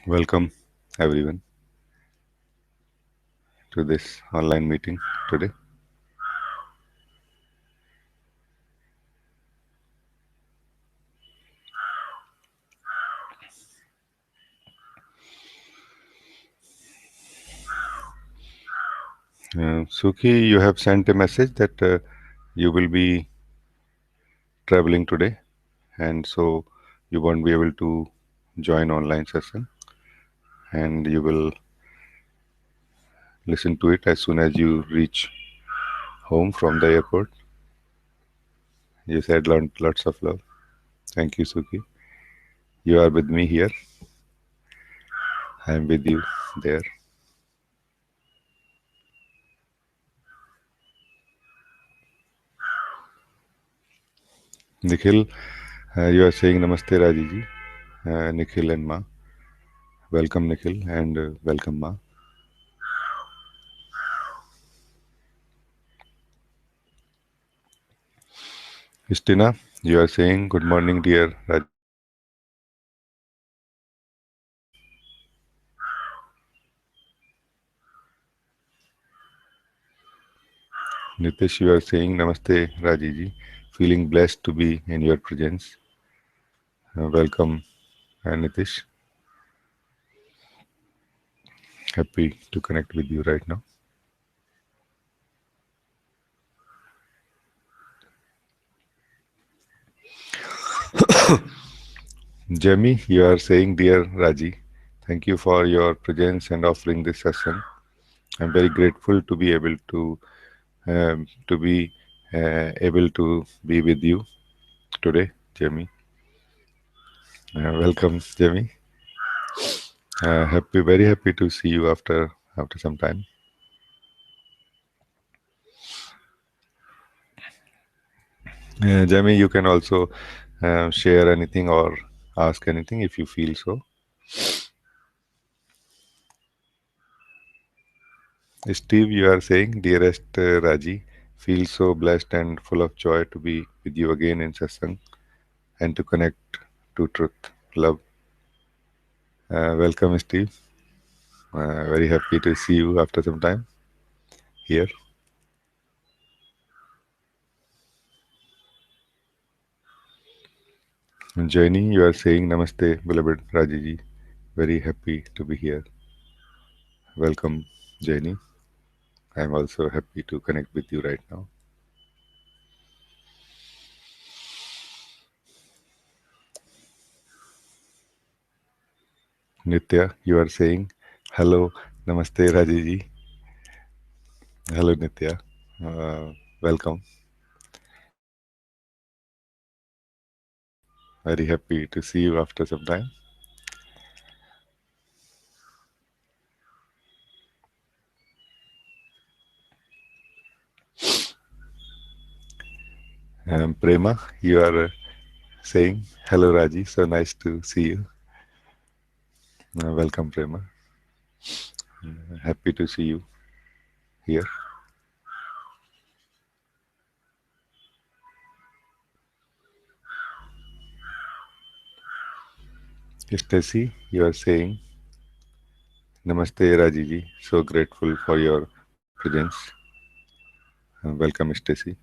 Welcome everyone to this online meeting today. Suki, you have sent a message that you will be traveling today, and so you won't be able to join online session, and you will listen to it as soon as you reach home from the airport. You said lots of love. Thank you, Suki. You are with me here. I am with you there. Nikhil, you are saying Namaste, Raji ji. Nikhil and Ma. Welcome, Nikhil, and welcome, Ma. Istina, you are saying good morning, dear Raji. Nitish, you are saying Namaste, Raji ji. Feeling blessed to be in your presence. Welcome, Nitish. Happy to connect with you right now. Jamie, you are saying, dear Raji, thank you for your presence and offering this session. I'm very grateful to be able to be able to be with you today, Jamie. Welcome, Jamie. Very happy to see you after some time. Jamie, you can also share anything or ask anything if you feel so. Steve, you are saying, dearest Raji, feel so blessed and full of joy to be with you again in satsang and to connect to truth, love. Welcome, Steve. Very happy to see you after some time here. And Jaini, you are saying, Namaste, beloved Rajiji. Very happy to be here. Welcome, Jaini. I am also happy to connect with you right now. Nitya, you are saying, hello, Namaste, Rajiji. Hello, Nitya. Welcome. Very happy to see you after some time. Prema, you are saying, hello, Raji. So nice to see you. Welcome, Prema. Happy to see you here. Stacy, you are saying, Namaste, Rajiji. So grateful for your presence. Welcome, Stacy.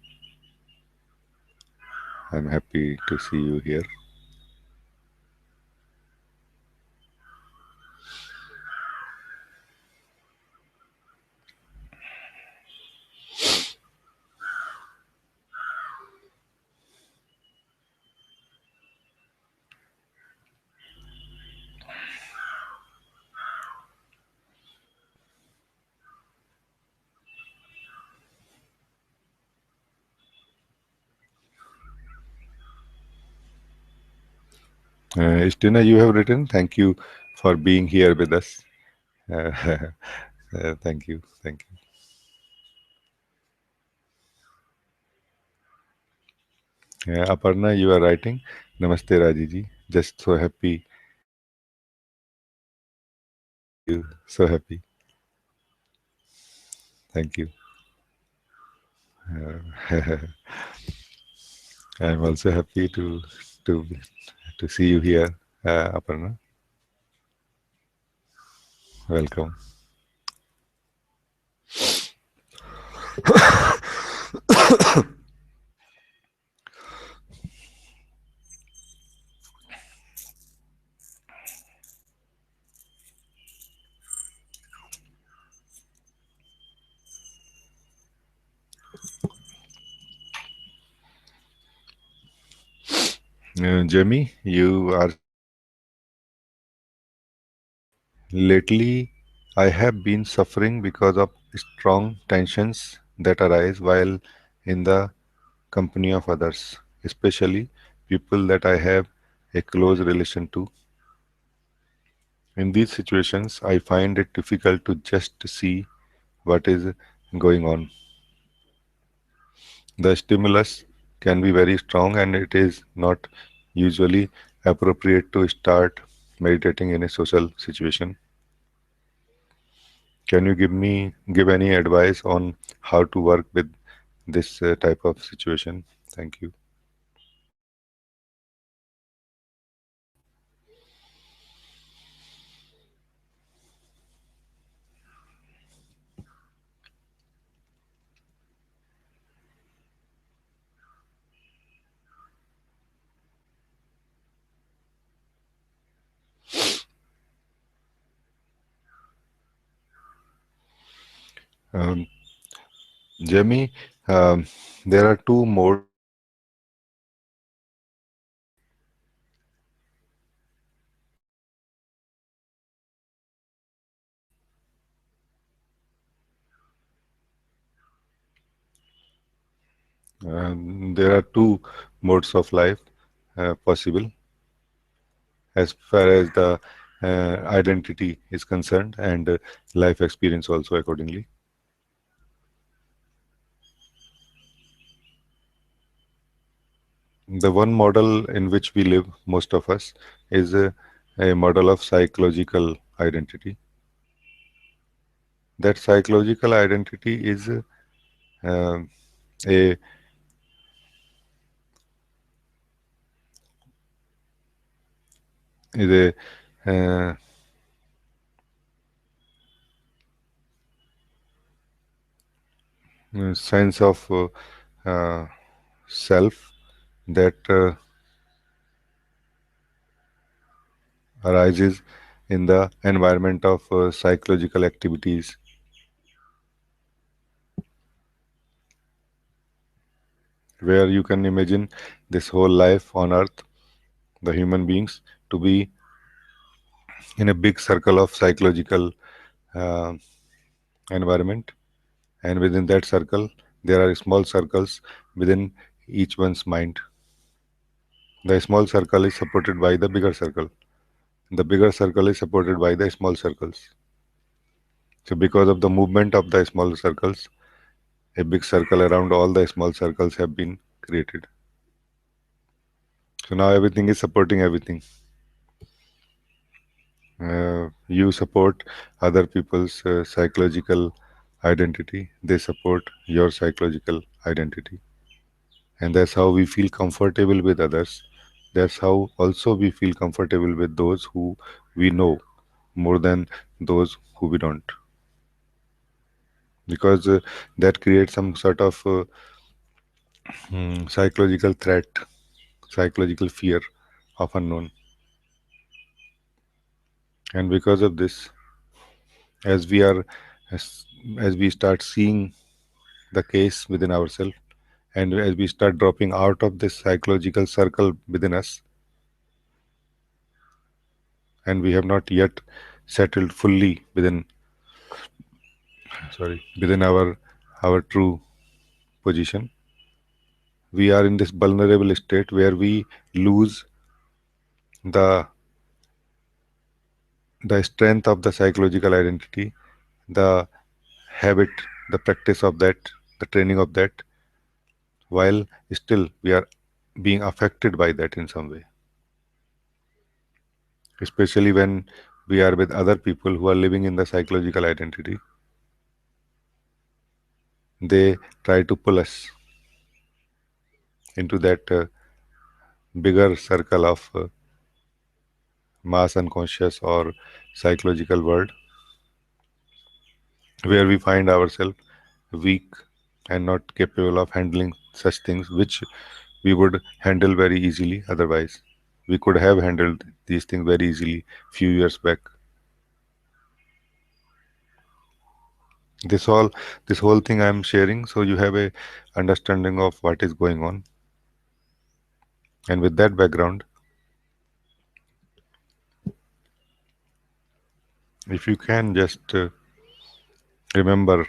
I'm happy to see you here. Istina, you have written, thank you for being here with us. Uh, thank you. Thank you. Aparna, you are writing, Namaste, Rajiji. Just so happy. You so happy. Thank you. I'm also happy to to see you here, Aparna. Welcome. Jamie, you are lately. I have been suffering because of strong tensions that arise while in the company of others, especially people that I have a close relation to. In these situations, I find it difficult to just see what is going on. The stimulus can be very strong, and it is not usually appropriate to start meditating in a social situation. Can you give any advice on how to work with this type of situation? Thank you. Um, Jamie, there are two modes. There are two modes of life possible as far as the identity is concerned, and life experience also accordingly. The one model in which we live, most of us, is a model of psychological identity. That psychological identity uh, a is a sense of uh, self that arises in the environment of psychological activities, where you can imagine this whole life on earth, the human beings, to be in a big circle of psychological uh, environment, and within that circle there are small circles within each one's mind. The small circle is supported by the bigger circle. The bigger circle is supported by the small circles. So because of the movement of the small circles, a big circle around all the small circles have been created. So now everything is supporting everything. You support other people's psychological identity, they support your psychological identity. And that's how we feel comfortable with others. That's how also we feel comfortable with those who we know more than those who we don't. Because that creates some sort of psychological threat, psychological fear of unknown. And because of this, as we are, as, as we start seeing the case within ourselves, and as we start dropping out of this psychological circle within us, and we have not yet settled fully within our true position, we are in this vulnerable state where we lose the the strength of the psychological identity, the habit, the practice of that, the training of that, while still we are being affected by that in some way, especially when we are with other people who are living in the psychological identity. They try to pull us into that bigger circle of mass unconscious or psychological world, where we find ourselves weak and not capable of handling such things which we would handle very easily otherwise. We could have handled these things very easily few years back. This all this whole thing I'm sharing so you have a understanding of what is going on. And with that background, if you can just remember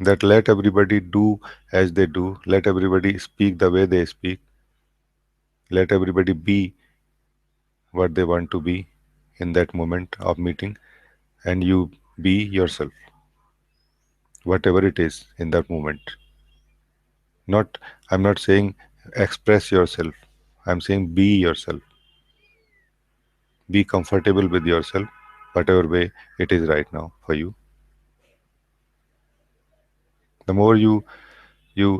that let everybody do as they do, let everybody speak the way they speak, let everybody be what they want to be in that moment of meeting, and you be yourself, whatever it is in that moment. Not, I'm not saying express yourself, I'm saying be yourself. Be comfortable with yourself, whatever way it is right now for you. The more you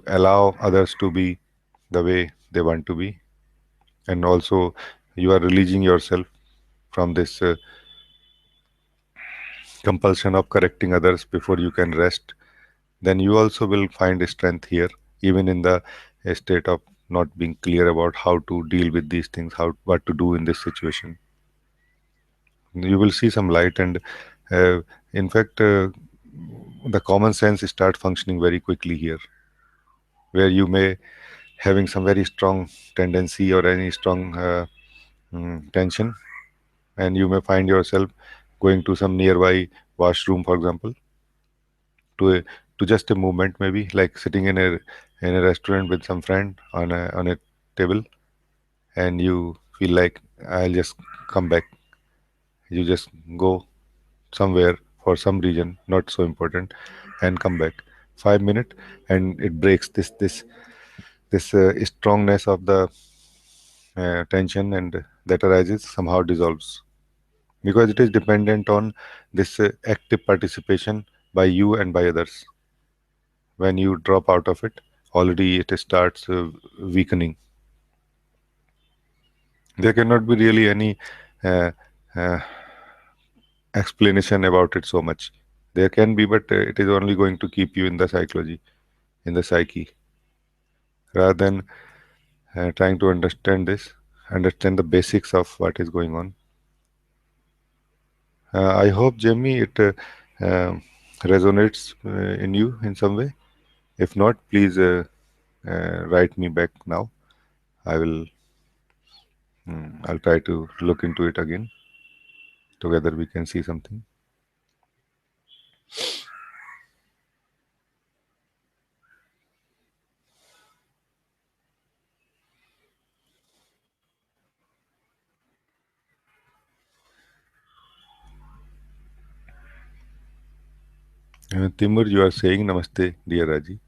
allow others to be the way they want to be, and also you are releasing yourself from this compulsion of correcting others before you can rest, then you also will find strength here, even in the state of not being clear about how to deal with these things, how what to do in this situation. You will see some light, and uh, in fact, the common sense start functioning very quickly here, where you may having some very strong tendency or any strong tension, and you may find yourself going to some nearby washroom, for example, to a, to just a movement, maybe like sitting in a restaurant with some friend on a table, and you feel like I'll just come back. You just go somewhere for some reason not so important, and come back 5 minutes, and it breaks this strongness of the tension, and that arises somehow dissolves because it is dependent on this active participation by you and by others. When you drop out of it, already it starts weakening. There cannot be really any uh, uh, explanation about it so much. There can be, but it is only going to keep you in the psychology, in the psyche, rather than trying to understand this, understand the basics of what is going on. I hope, Jamie, it resonates in you in some way. If not, please write me back now. I will. I'll try to look into it again. Together, we can see something. Timur, you are saying namaste, dear Raji.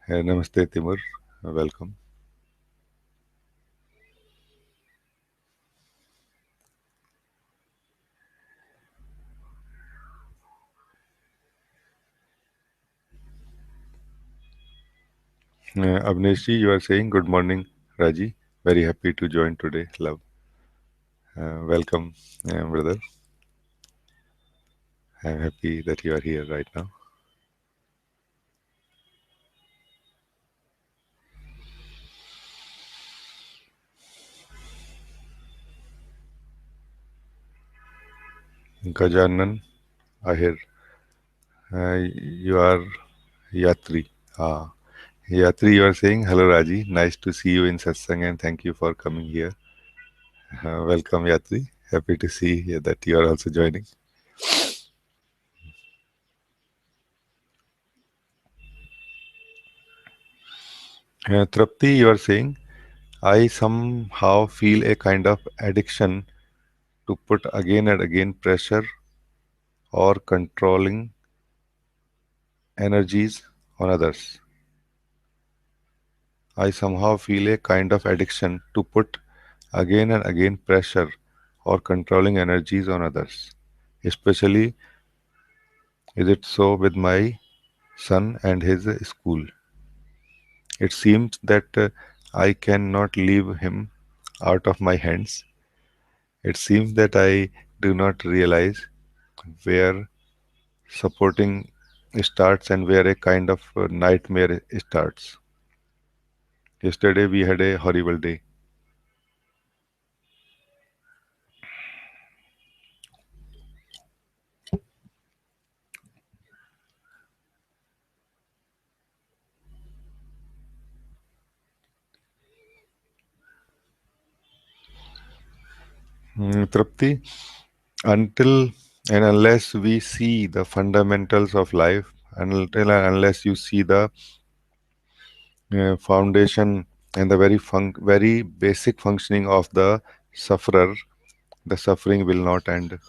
Namaste, Timur. Welcome. Avneshi, you are saying good morning, Raji. Very happy to join today. Love. Welcome, brother. I'm happy that you are here right now. Gajanan, I hear you are Yatri. Ah, Yatri, you are saying hello, Raji. Nice to see you in Satsang, and thank you for coming here. Welcome, Yatri. Happy to see that you are also joining. Trapti, you are saying I somehow feel a kind of addiction to put again and again pressure or controlling energies on others. I somehow feel a kind of addiction to put again and again pressure or controlling energies on others. Especially is it so with my son and his school. It seems that I cannot leave him out of my hands. It seems that I do not realize where supporting starts and where a kind of nightmare starts. Yesterday we had a horrible day. Trupti, until and unless we see the fundamentals of life, until and unless you see the foundation and the very basic functioning of the sufferer, the suffering will not end.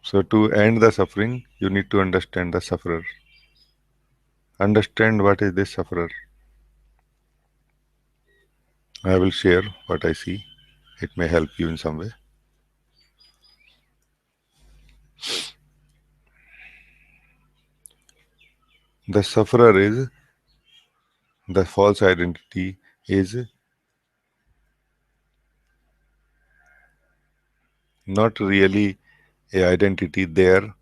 So to end the suffering, you need to understand the sufferer. Understand what is this sufferer. I will share what I see. It may help you in some way. The sufferer is the false identity is not really a identity there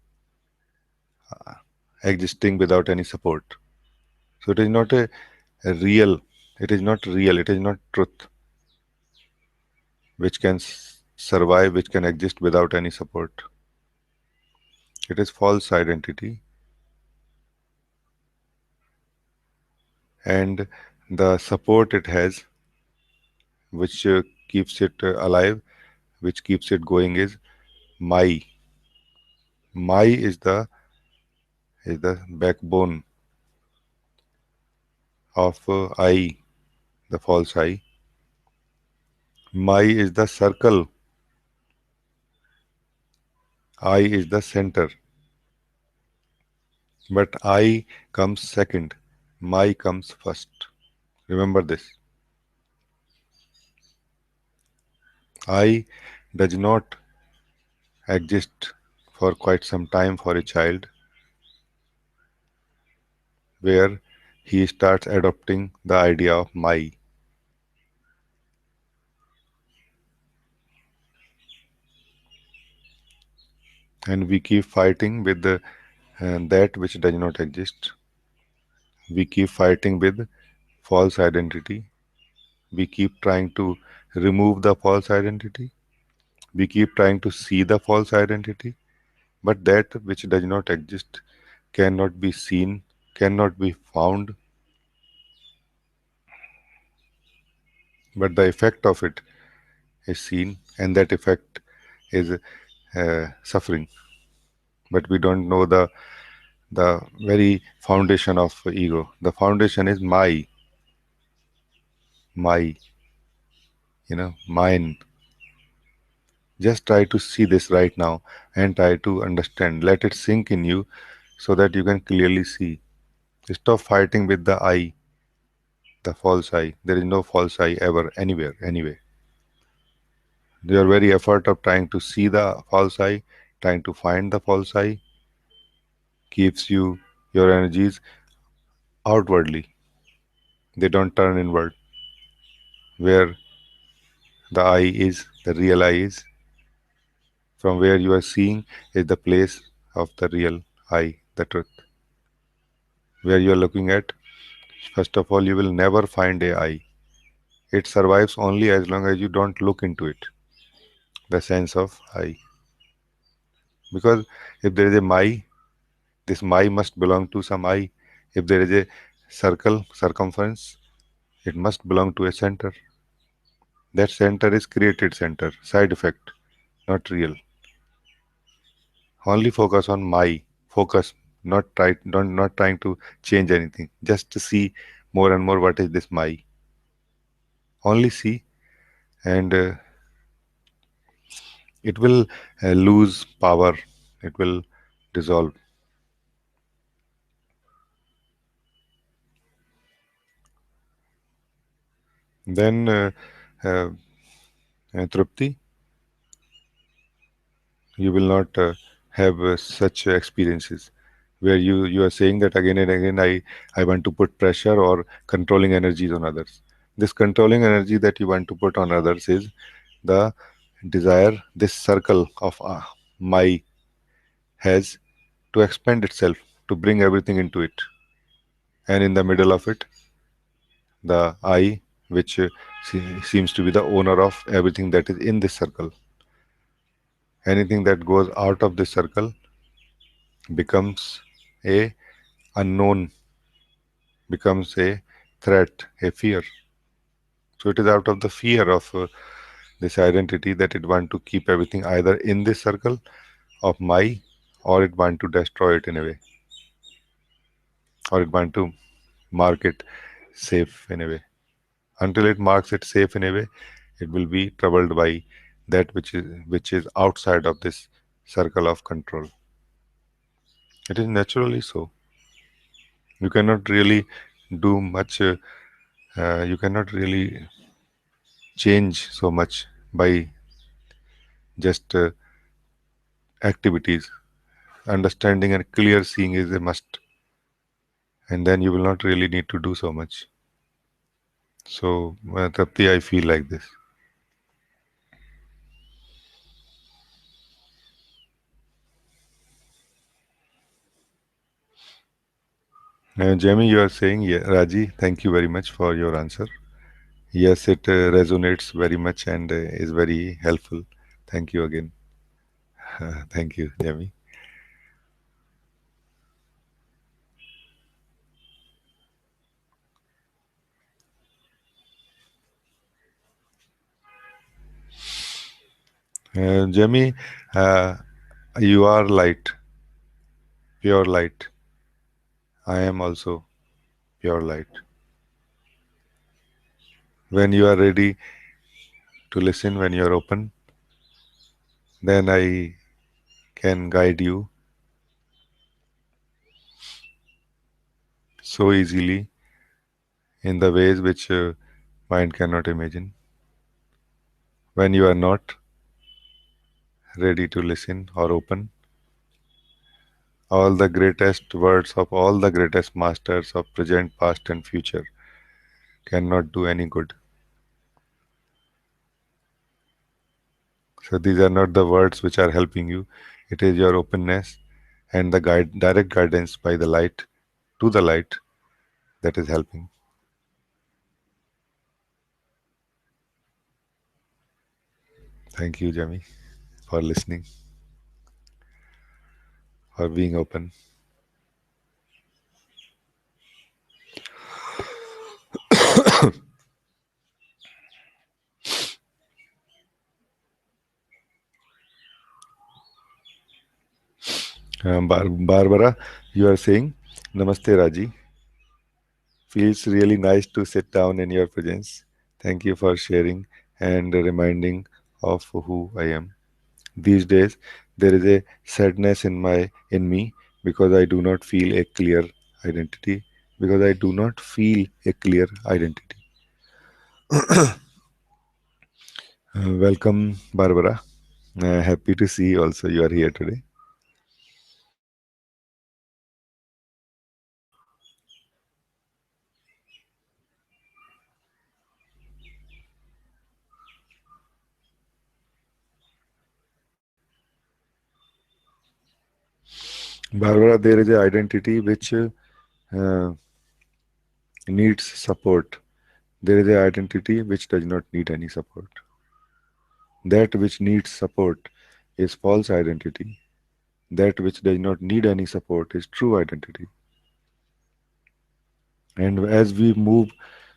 existing without any support. So it is not a real, it is not real, it is not truth which can survive, which can exist without any support. It is false identity, and the support it has, which keeps it alive, which keeps it going, is my. My is the backbone of I, the false I. My is the circle. I is the center. But I comes second. My comes first. Remember this. I does not exist for quite some time for a child where he starts adopting the idea of my, and we keep fighting with that which does not exist. We keep fighting with false identity. We keep trying to remove the false identity. We keep trying to see the false identity. But that which does not exist cannot be seen, cannot be found, but the effect of it is seen, and that effect is suffering. But we don't know the very foundation of ego. The foundation is my, mine. Just try to see this right now and try to understand. Let it sink in you so that you can clearly see. Stop fighting with the I, the false I. There is no false I ever, anywhere, anyway. Your very effort of trying to see the false I, trying to find the false I, keeps your energies outwardly. They don't turn inward. Where the I is, the real I is, from where you are seeing is the place of the real I, the truth. Where you are looking at, first of all, you will never find a I. It survives only as long as you don't look into it, the sense of I. Because if there is a my, this my must belong to some I. If there is a circle, circumference, it must belong to a center. That center is created center, side effect, not real. Only focus on my. Focus, not trying to change anything. Just to see more and more what is this my. Only see, and it will lose power. It will dissolve. Then, uh, Trupti, you will not have such experiences where you are saying that again and again, I want to put pressure or controlling energies on others. This controlling energy that you want to put on others is the desire this circle of my has to expand itself, to bring everything into it. And in the middle of it, the I, which seems to be the owner of everything that is in this circle. Anything that goes out of this circle becomes a unknown, becomes a threat, a fear. So it is out of the fear of this identity that it want to keep everything either in this circle of my, or it want to destroy it in a way, or it want to mark it safe in a way. Until it marks it safe in a way, it will be troubled by that which is outside of this circle of control. It is naturally so. You cannot really do much. You cannot really change so much by just activities. Understanding and clear seeing is a must, and then you will not really need to do so much. So, Tapti, I feel like this. Jamie, you are saying, yeah, Raji, thank you very much for your answer. Yes, it resonates very much and is very helpful. Thank you again. Thank you, Jamie. Jamie, uh, you are light, pure light. I am also pure light. When you are ready to listen, when you are open, then I can guide you so easily in the ways which mind cannot imagine. When you are not ready to listen or open, all the greatest words of all the greatest masters of present, past, and future cannot do any good. So these are not the words which are helping you. It is your openness and the direct guidance by the light to the light that is helping. Thank you, Jami, for listening, for being open. Barbara, you are saying, Namaste, Raji. Feels really nice to sit down in your presence. Thank you for sharing and reminding of who I am. These days, there is a sadness in me because I do not feel a clear identity. Because I do not feel a clear identity. Welcome, Barbara. Happy to see also you are here today. Barbara, there is an identity which needs support. There is an identity which does not need any support. That which needs support is false identity. That which does not need any support is true identity. And as we move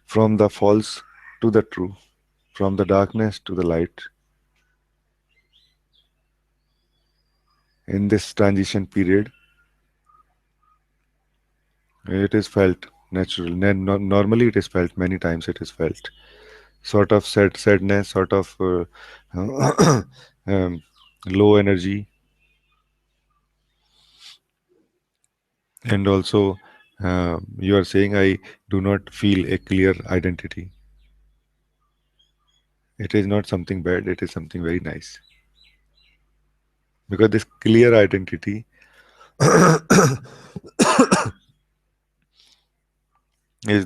from the false to the true, from the darkness to the light, in this transition period, it is felt natural. Normally, it is felt many times. It is felt sort of sadness, sort of um, low energy, and also you are saying I do not feel a clear identity. It is not something bad. It is something very nice because this clear identity is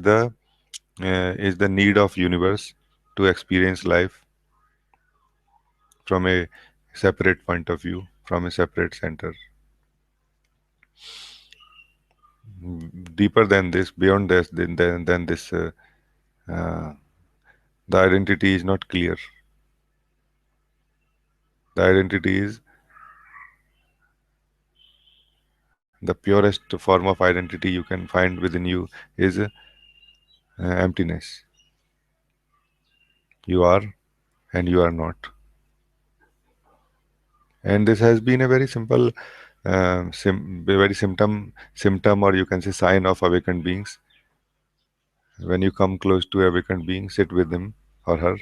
is the need of universe to experience life from a separate point of view, from a separate center. Deeper than this, beyond this, than this, uh, the identity is not clear. The identity is the purest form of identity you can find within you is emptiness. You are and you are not. And this has been a very simple, very symptom, or you can say sign of awakened beings. When you come close to awakened being, sit with him or her,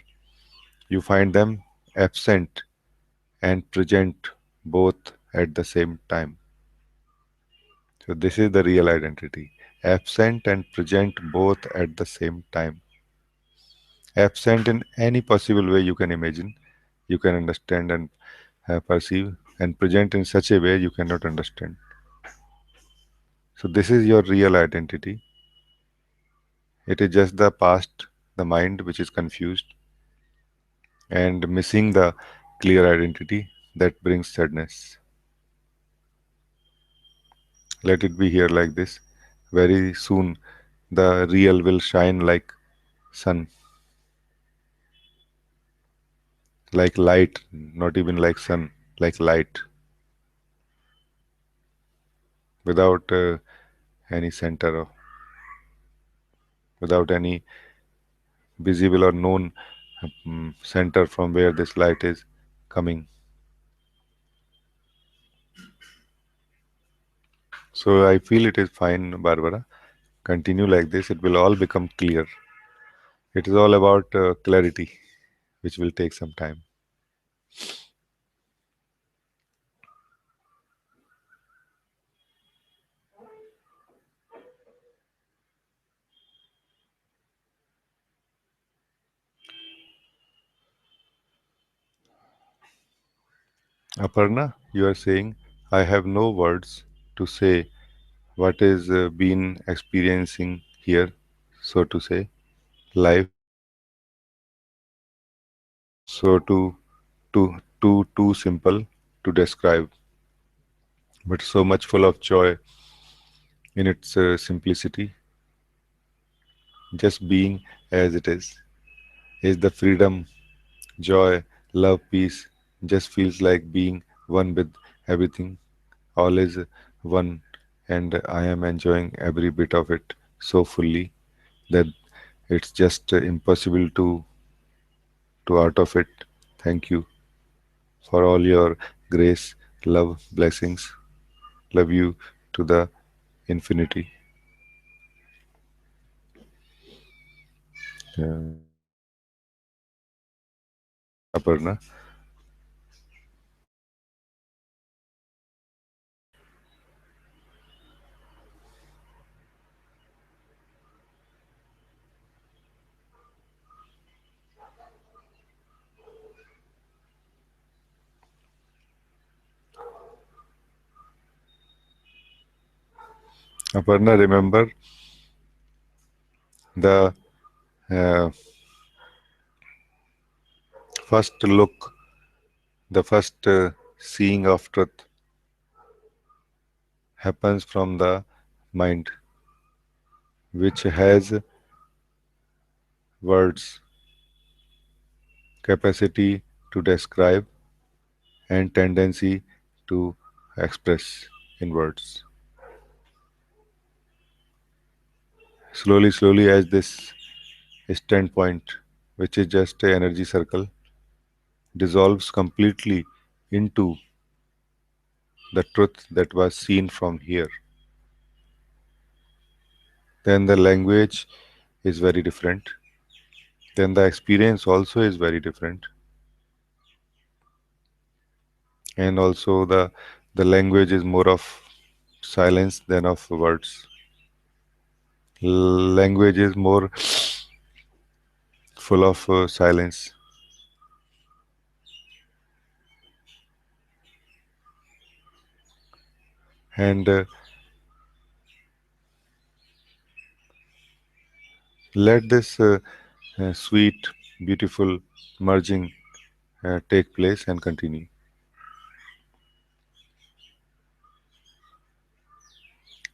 you find them absent and present both at the same time. So this is the real identity. Absent and present both at the same time. Absent in any possible way you can imagine, you can understand and perceive, and present in such a way you cannot understand. So this is your real identity. It is just the past, the mind which is confused and missing the clear identity that brings sadness. Let it be here like this. Very soon the real will shine like sun, like light, not even like sun, like light, without any center, or without any visible or known center from where this light is coming. So I feel it is fine, Barbara. Continue like this, it will all become clear. It is all about clarity, which will take some time. Aparna, you are saying, I have no words to say what is been experiencing here, so to say, life, so too simple to describe, but so much full of joy in its simplicity. Just being as it is the freedom, joy, love, peace. Just feels like being one with everything. All is one, and I am enjoying every bit of it so fully that it's just impossible to out of it. Thank you for all your grace, love, blessings. Love you to the infinity. Aparna. Aparna, remember the uh, first look, the first seeing of truth happens from the mind, which has words, capacity to describe, and tendency to express in words. Slowly, slowly, as this standpoint, which is just an energy circle, dissolves completely into the truth that was seen from here, then the language is very different. Then the experience also is very different. And also the language is more of silence than of words. Language is more full of silence. And let this sweet, beautiful merging take place and continue.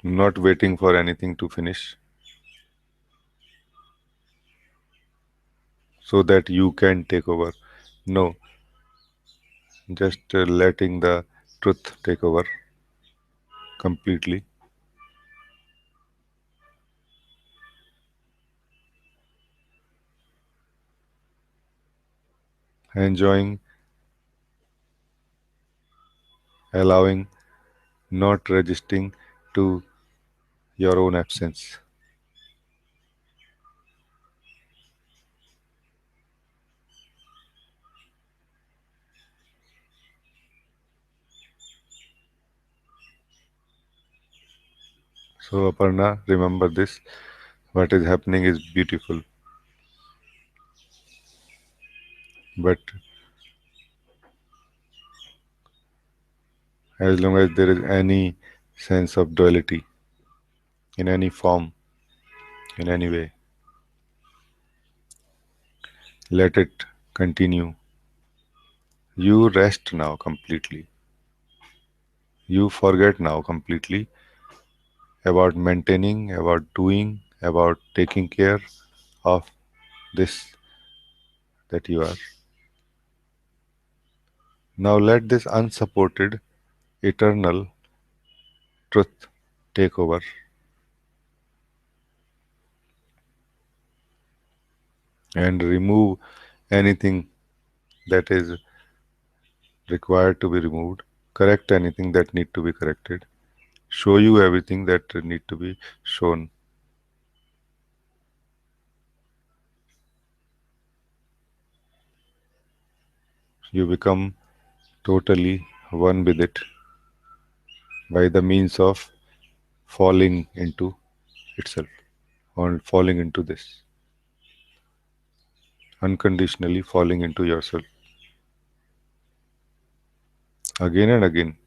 Not waiting for anything to finish so that you can take over. No, just letting the truth take over completely, enjoying, allowing, not resisting to your own absence. So, Aparna, remember this. What is happening is beautiful, but as long as there is any sense of duality in any form, in any way, let it continue. You rest now completely. You forget now completely about maintaining, about doing, about taking care of this that you are. Now let this unsupported, eternal truth take over and remove anything that is required to be removed, correct anything that need to be corrected, show you everything that need to be shown. You become totally one with it by the means of falling into itself or falling into this, unconditionally falling into yourself again and again,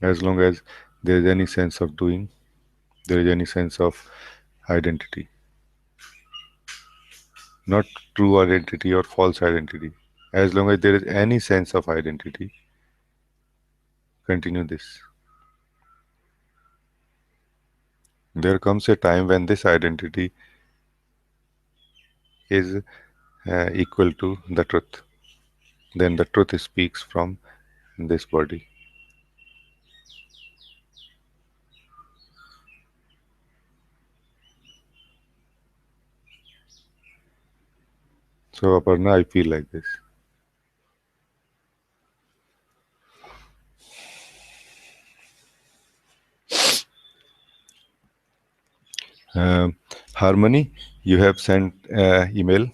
as long as there is any sense of doing, there is any sense of identity, not true identity or false identity. As long as there is any sense of identity, continue this. There comes a time when this identity is equal to the truth. Then the truth speaks from this body. So, Aparna, I feel like this. Um, Harmony, you have sent email,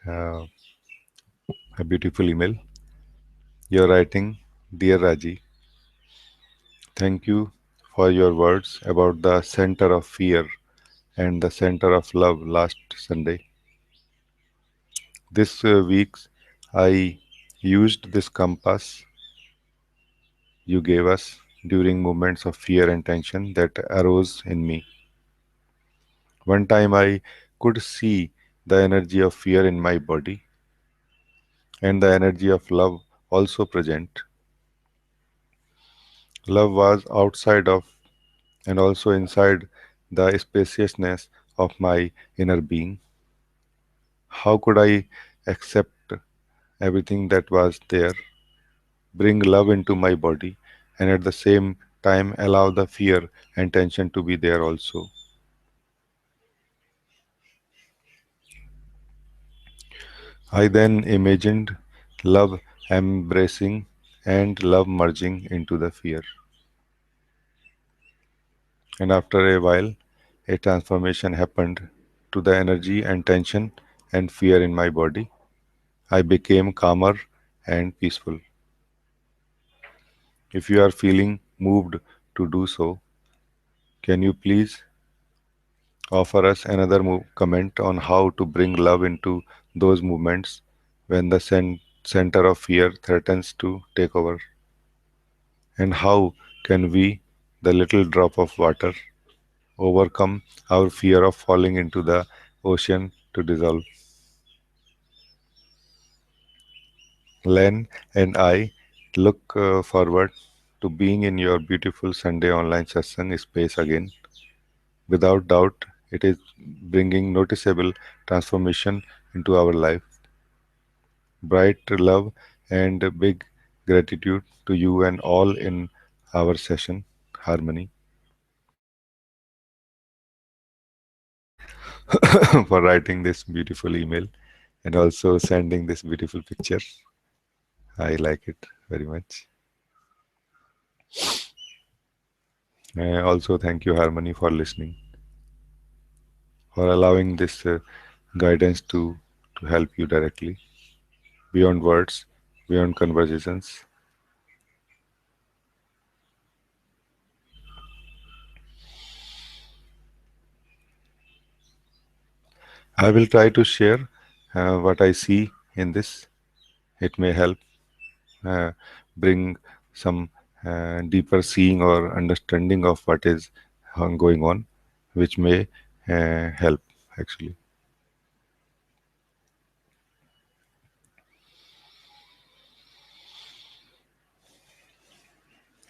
uh, a beautiful email. You're writing, Dear Raji, thank you for your words about the center of fear and the center of love last Sunday. This week, I used this compass you gave us during moments of fear and tension that arose in me. One time I could see the energy of fear in my body and the energy of love also present. Love was outside of and also inside the spaciousness of my inner being. How could I accept everything that was there, bring love into my body, and at the same time allow the fear and tension to be there also? I then imagined love embracing and love merging into the fear. And after a while, a transformation happened to the energy and tension and fear in my body. I became calmer and peaceful. If you are feeling moved to do so, can you please offer us another comment on how to bring love into those moments when the center of fear threatens to take over? And how can we, the little drop of water, overcome our fear of falling into the ocean to dissolve? Len and I look forward to being in your beautiful Sunday online satsang space again. Without doubt, it is bringing noticeable transformation into our life. Bright love and big gratitude to you and all in our session, Harmony, for writing this beautiful email and also sending this beautiful picture. I like it very much. Also, thank you, Harmony, for listening, for allowing this guidance to help you directly, beyond words, beyond conversations. I will try to share what I see in this. It may help uh, bring some deeper seeing or understanding of what is going on, which may help actually.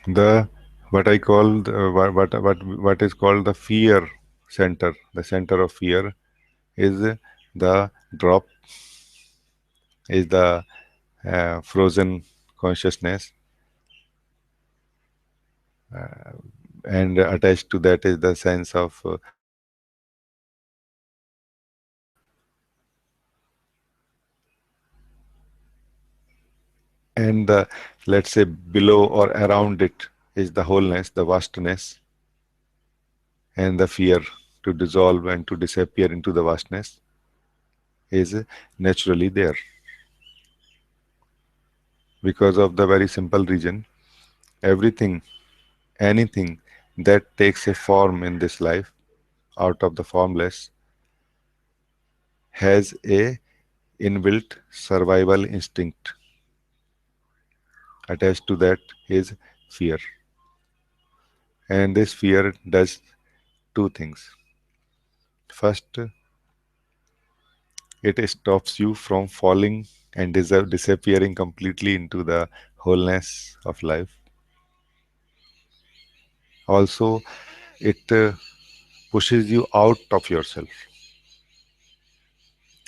The what I call what is called the fear center, the center of fear is the drop, is the frozen consciousness, and attached to that is the sense of and the, let's say, below or around it is the wholeness, the vastness, and the fear to dissolve and to disappear into the vastness is naturally there because of the very simple reason everything, anything that takes a form in this life out of the formless has a inbuilt survival instinct. Attached to that is fear, and this fear does two things. First, it stops you from falling and disappearing completely into the wholeness of life. Also, it pushes you out of yourself,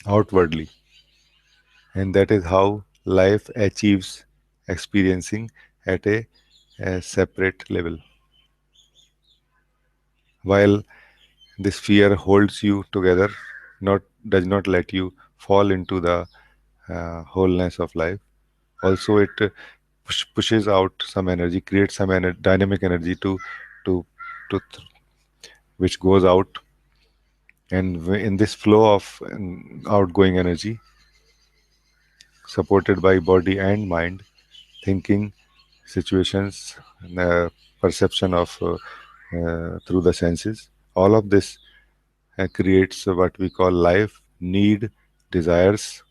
outwardly, and that is how life achieves experiencing at a separate level. While this fear holds you together, not does not let you fall into the wholeness of life. Also, it pushes out some energy, creates some dynamic energy to which goes out, and in this flow of outgoing energy, supported by body and mind, thinking, situations, perception of through the senses, all of this creates what we call life, need, desires,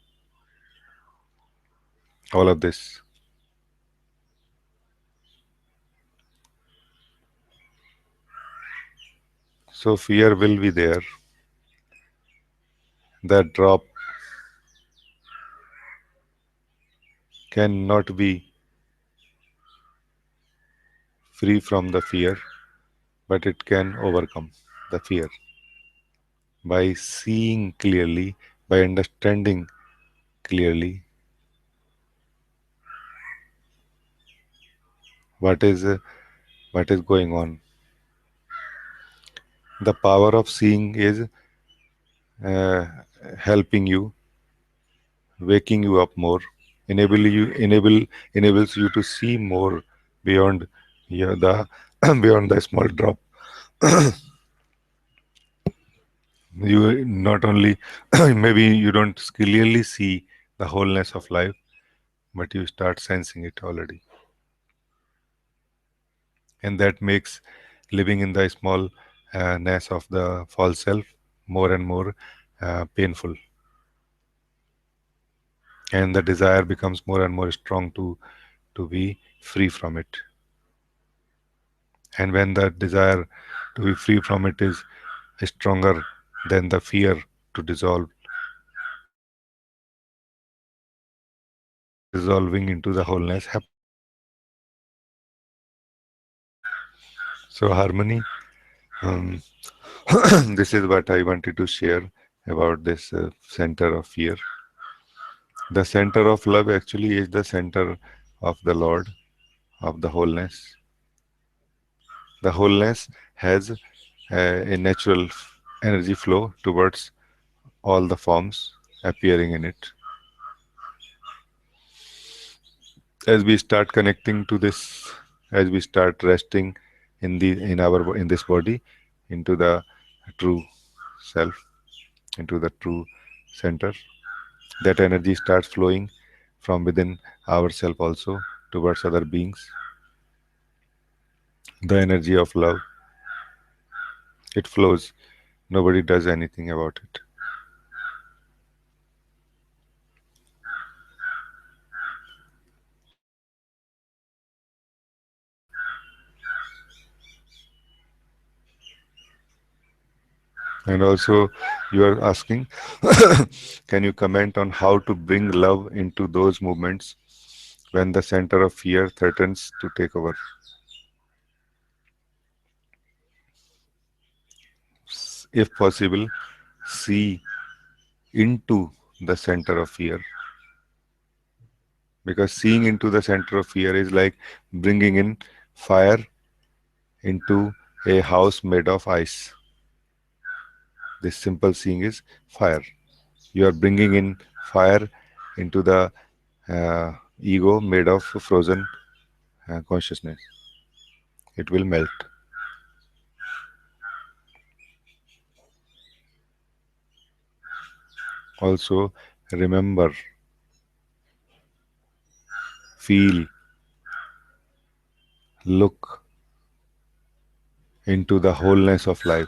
all of this. So fear will be there. That drop cannot be free from the fear, but it can overcome the fear by seeing clearly, by understanding clearly what is uh, what is going on. The power of seeing is uh, helping you, waking you up more, enables you to see more beyond the beyond the small drop. You not only maybe you don't clearly see the wholeness of life, but you start sensing it already, and that makes living in the small ness of the false self more and more painful, and the desire becomes more and more strong to be free from it. And when the desire to be free from it is stronger than the fear to dissolve, dissolving into the wholeness happening. So harmony, um, this is what I wanted to share about this center of fear. The center of love actually is the center of the Lord, of the wholeness. The wholeness has a natural energy flow towards all the forms appearing in it. As we start connecting to this, as we start resting in this body, into the true self, into the true center, that energy starts flowing from within ourself also towards other beings. The energy of love, it flows. Nobody does anything about it. And also, you are asking, can you comment on how to bring love into those moments when the center of fear threatens to take over? If possible, see into the center of fear, because seeing into the center of fear is like bringing in fire into a house made of ice. This simple seeing is fire. You are bringing in fire into the ego made of frozen consciousness. It will melt. Also, remember, feel, look into the wholeness of life.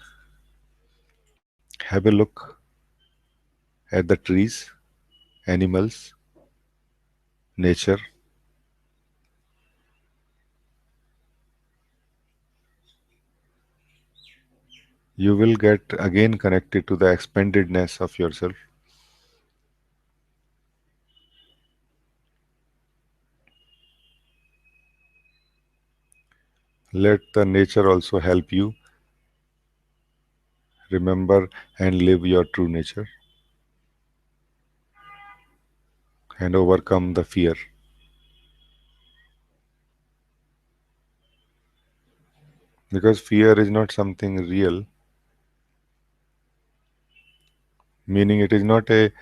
Have a look at the trees, animals, nature. You will get again connected to the expandedness of yourself. Let the nature also help you remember and live your true nature and overcome the fear. Because fear is not something real, meaning it is not a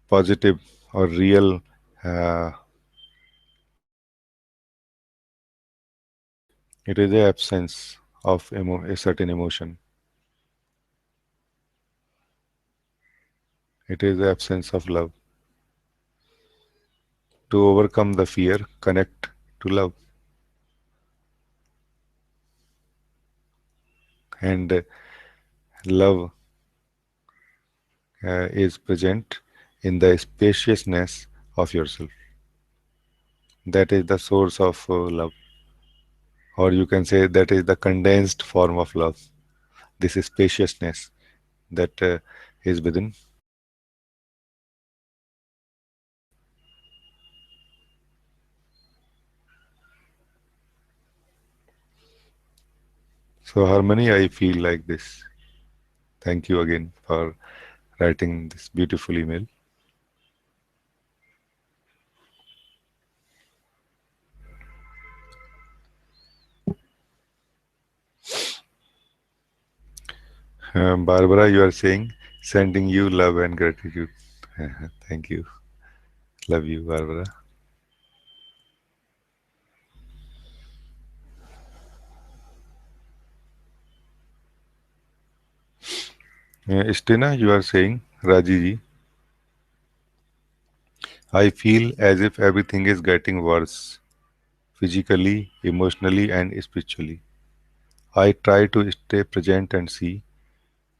positive or real, uh, it is the absence of a certain emotion. It is the absence of love. To overcome the fear, connect to love. And love is present in the spaciousness of yourself. That is the source of love. Or you can say that is the condensed form of love. This is spaciousness that is within. So, Harmony, I feel like this. Thank you again for writing this beautiful email. Barbara, you are saying, sending you love and gratitude. Thank you. Love you, Barbara. Stina, you are saying, Rajee ji, I feel as if everything is getting worse, physically, emotionally, and spiritually. I try to stay present and see,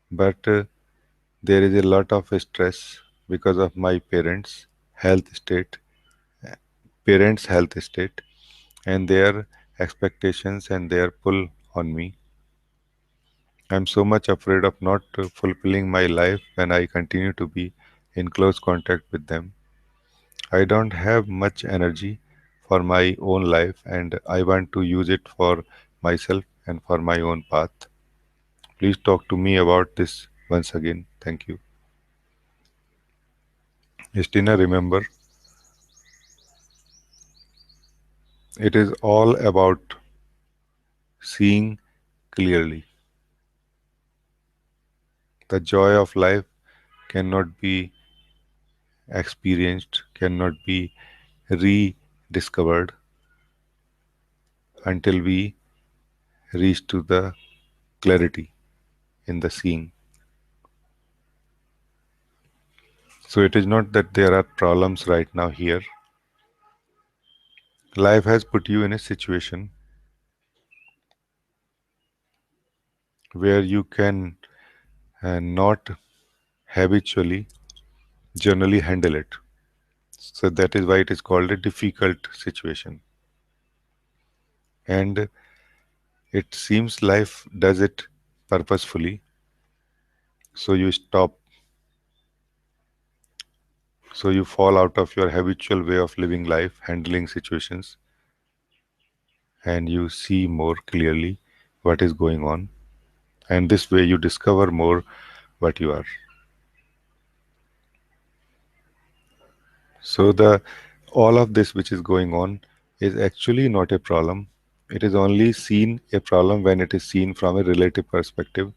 but there is a lot of stress because of my health state, parents' health state, and their expectations and their pull on me. I'm so much afraid of not fulfilling my life when I continue to be in close contact with them. I don't have much energy for my own life and I want to use it for myself and for my own path. Please talk to me about this once again. Thank you. Justina, remember, it is all about seeing clearly. The joy of life cannot be experienced, cannot be rediscovered until we reach to the clarity in the seeing. So it is not that there are problems right now here. Life has put you in a situation where you can not habitually, generally handle it. So that is why it is called a difficult situation. And it seems life does it purposefully. So you stop, so you fall out of your habitual way of living life, handling situations, and you see more clearly what is going on. And this way you discover more what you are. So the all of this which is going on is actually not a problem. It is only seen a problem when it is seen from a relative perspective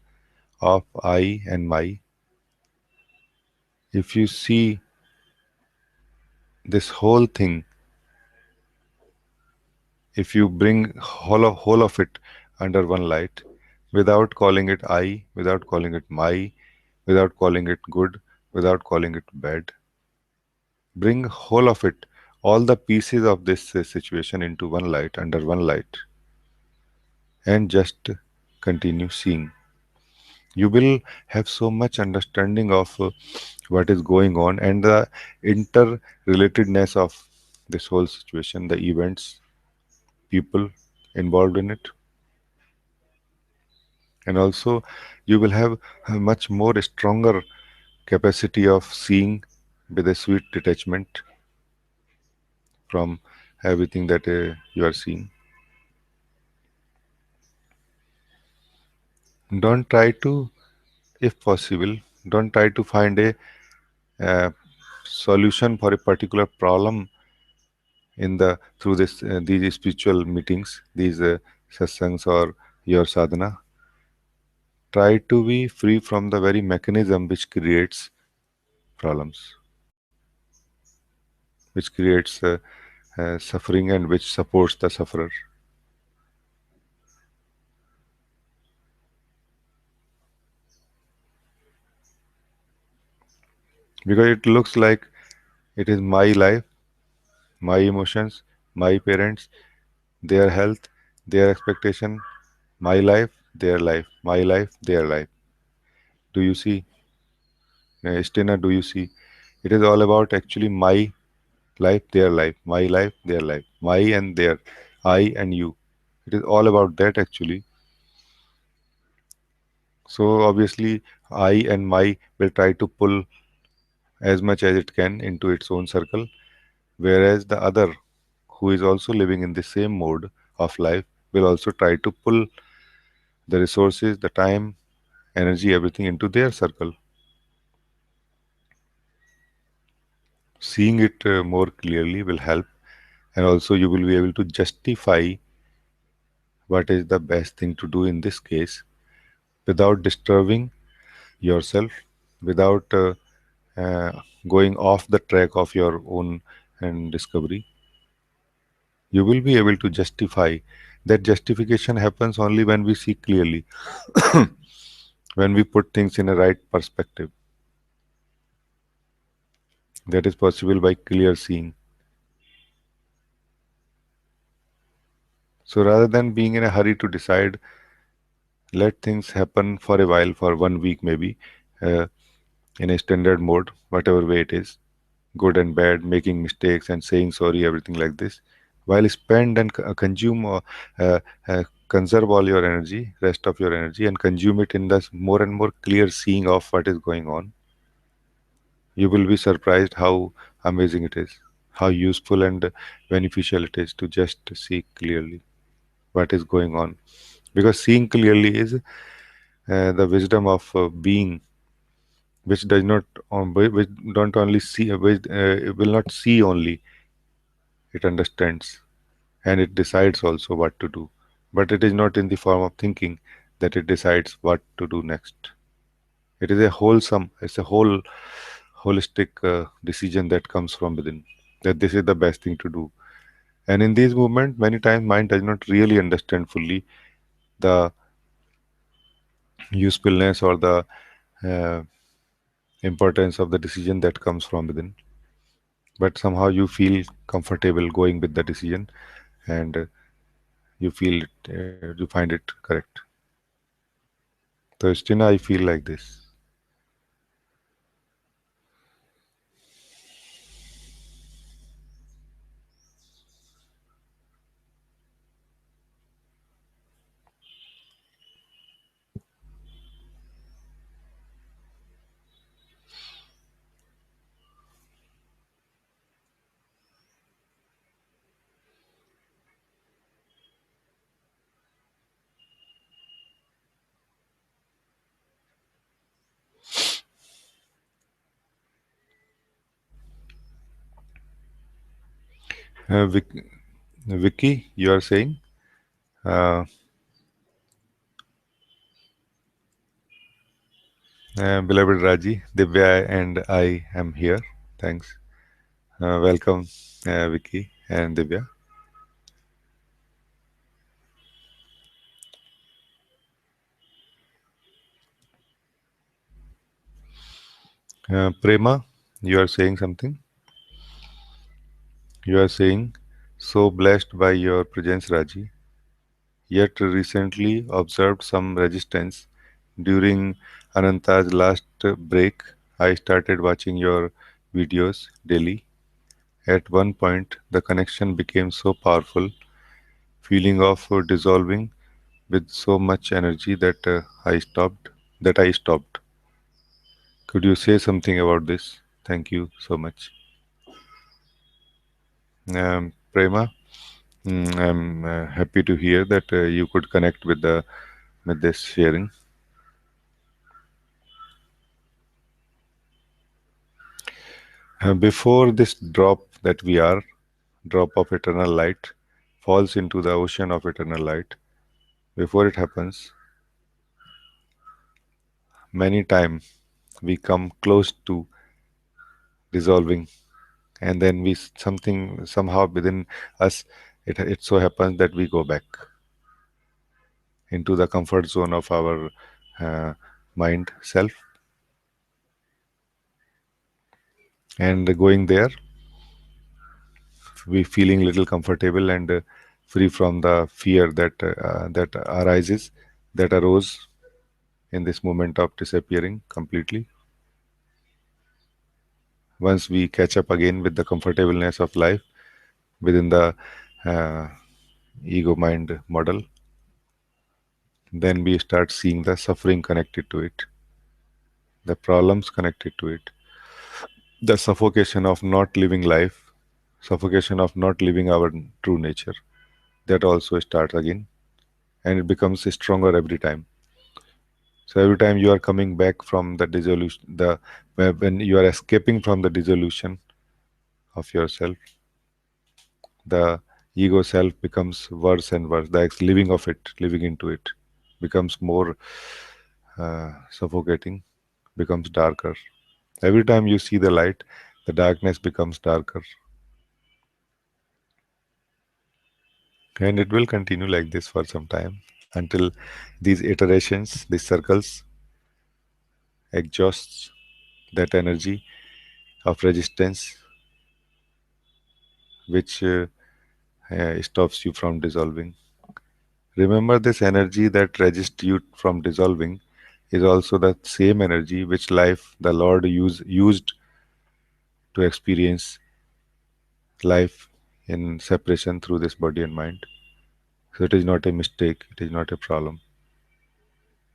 of I and my. If you see this whole thing, if you bring whole of it under one light, without calling it I, without calling it my, without calling it good, without calling it bad, bring whole of it, all the pieces of this situation into one light, under one light, and just continue seeing. You will have so much understanding of what is going on and the interrelatedness of this whole situation, the events, people involved in it, and also you will have a much more stronger capacity of seeing with a sweet detachment from everything that you are seeing. Don't try to, if possible, don't try to find a uh, solution for a particular problem in the through this these spiritual meetings, these satsangs or your sadhana. Try to be free from the very mechanism which creates problems, which creates suffering and which supports the sufferer. Because it looks like it is my life, my emotions, my parents, their health, their expectation, my life, my life, their life. Do you see, Stina? Do you see? It is all about actually my life, their life, my and their, I and you. It is all about that actually. So obviously, I and my will try to pull as much as it can into its own circle, whereas the other, who is also living in the same mode of life, will also try to pull the resources, the time, energy, everything into their circle. Seeing it more clearly will help, and also you will be able to justify what is the best thing to do in this case without disturbing yourself, without uh, going off the track of your own and discovery. You will be able to justify. That justification happens only when we see clearly, when we put things in a right perspective. That is possible by clear seeing. So rather than being in a hurry to decide, let things happen for a while, for 1 week maybe, uh, in a standard mode, whatever way it is, good and bad, making mistakes and saying sorry, everything like this, while spend and consume or conserve all your energy, rest of your energy, and consume it in the more and more clear seeing of what is going on. You will be surprised how amazing it is. how useful and beneficial it is to just see clearly what is going on. Because seeing clearly is the wisdom of being, which does not, which don't only see, which it will not see only, it understands and it decides also what to do. But it is not in the form of thinking that it decides what to do next. It is a wholesome, it's a holistic decision that comes from within, that this is the best thing to do. And in these movements, many times mind does not really understand fully the usefulness or the uh, importance of the decision that comes from within. But somehow you feel comfortable going with the decision, and you feel it, you find it correct. So, Stina, I feel like this. Vicky, you are saying, uh, beloved Raji, Divya, and I am here. Thanks. Welcome, Vicky and Divya. Prema, you are saying something. You are saying, so blessed by your presence, Raji, yet recently observed some resistance. During Ananta's last break, I started watching your videos daily. At one point, the connection became so powerful, feeling of dissolving with so much energy that I stopped. That I stopped. Could you say something about this? Thank you so much, Prema. I'm happy to hear that you could connect with this sharing. Before this drop that we are, drop of eternal light, falls into the ocean of eternal light. Before it happens, many times we come close to dissolving, and then we something somehow within us, it so happens that we go back into the comfort zone of our uh, mind self, and going there, we feeling little comfortable and free from the fear that arises, that arose in this moment of disappearing completely. Once we catch up again with the comfortableness of life within the uh, ego mind model, then we start seeing the suffering connected to it, the problems connected to it, the suffocation of not living life, suffocation of not living our true nature. That also starts again, and it becomes stronger every time. So every time you are coming back from the dissolution, when you are escaping from the dissolution of yourself, the ego self becomes worse and worse. The living of it, living into it, becomes more suffocating, becomes darker. Every time you see the light, the darkness becomes darker, and it will continue like this for some time until these iterations, these circles, exhausts that energy of resistance, which stops you from dissolving. Remember, this energy that resists you from dissolving is also the same energy which life, the Lord, used to experience life in separation through this body and mind. So it is not a mistake, it is not a problem.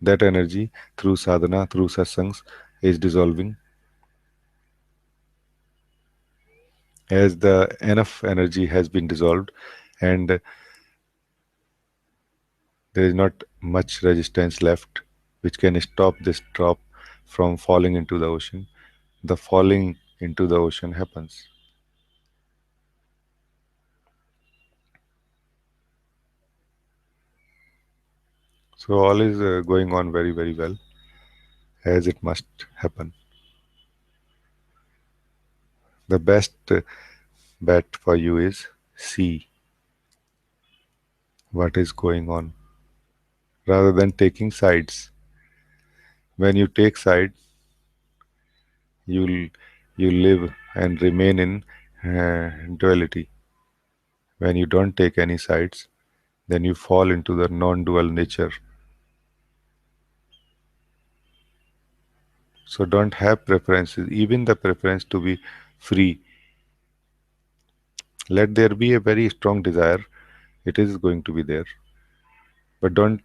That energy, through sadhana, through satsangs, is dissolving, as the enough energy has been dissolved and there is not much resistance left which can stop this drop from falling into the ocean. The falling into the ocean happens. So all is going on very, very well as it must happen. The best bet for you is see what is going on rather than taking sides. When you take side, you'll you live and remain in duality. When you don't take any sides, then you fall into the non-dual nature. So don't have preferences, even the preference to be free. Let there be a very strong desire. It is going to be there, but don't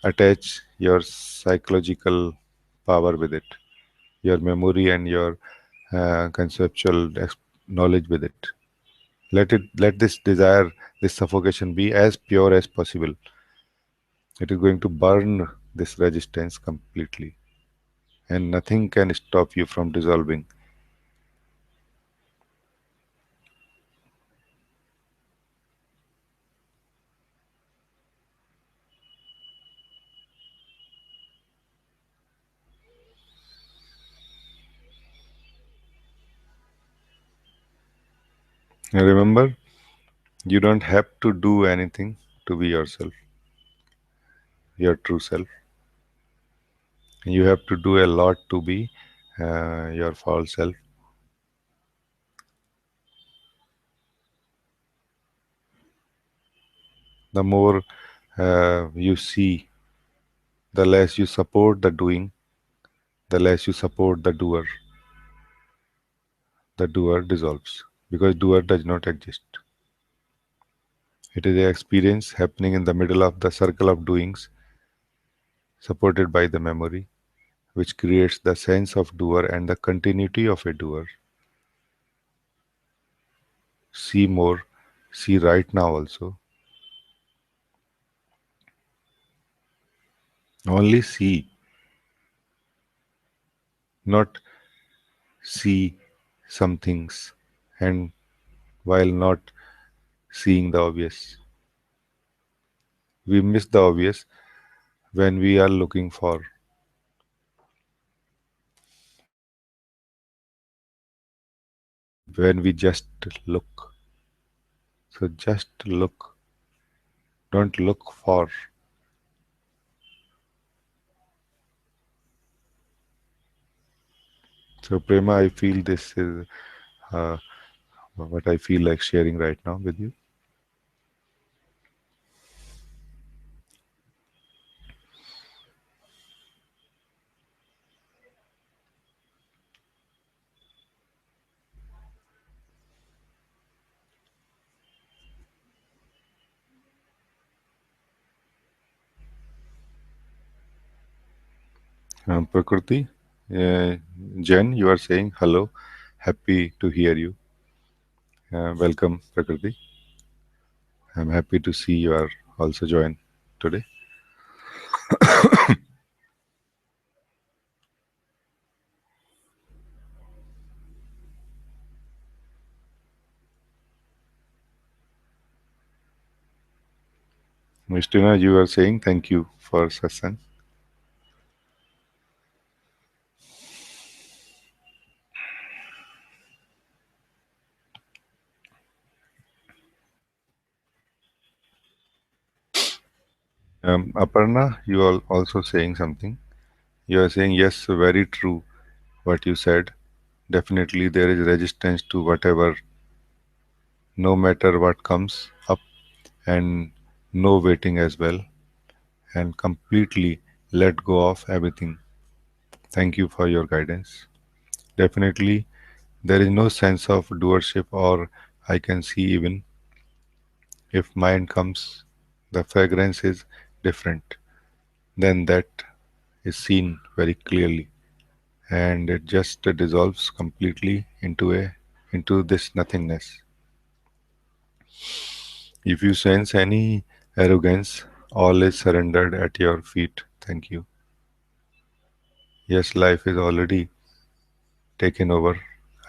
attach your psychological power with it, your memory and your conceptual knowledge with it. Let this desire, this suffocation be as pure as possible. It is going to burn this resistance completely, and nothing can stop you from dissolving. And remember, you don't have to do anything to be yourself, your true self. You have to do a lot to be your false self. The more you see, the less you support the doing, the less you support the doer dissolves because doer does not exist. It is an experience happening in the middle of the circle of doings, supported by the memory, which creates the sense of doer and the continuity of a doer. See more, see right now also. Only see, not see some things, and while not seeing the obvious. We miss the obvious when we are looking for, when we just look. So just look, don't look for. So, Prema, I feel this is uh, what I feel like sharing right now with you. Prakriti, uh, Jen, you are saying hello. Happy to hear you. Welcome, Prakriti. I'm happy to see you are also joined today. Mistina, you are saying thank you for satsang. Aparna, you are also saying something. You are saying yes, very true what you said. Definitely, there is resistance to whatever, no matter what comes up, and no waiting as well, and completely let go of everything. Thank you for your guidance. Definitely, there is no sense of doership, or I can see even if mind comes, the fragrance is different. Then that is seen very clearly, and it just dissolves completely into a into this nothingness. If you sense any arrogance, all is surrendered at your feet. Thank you. Yes, life is already taken over.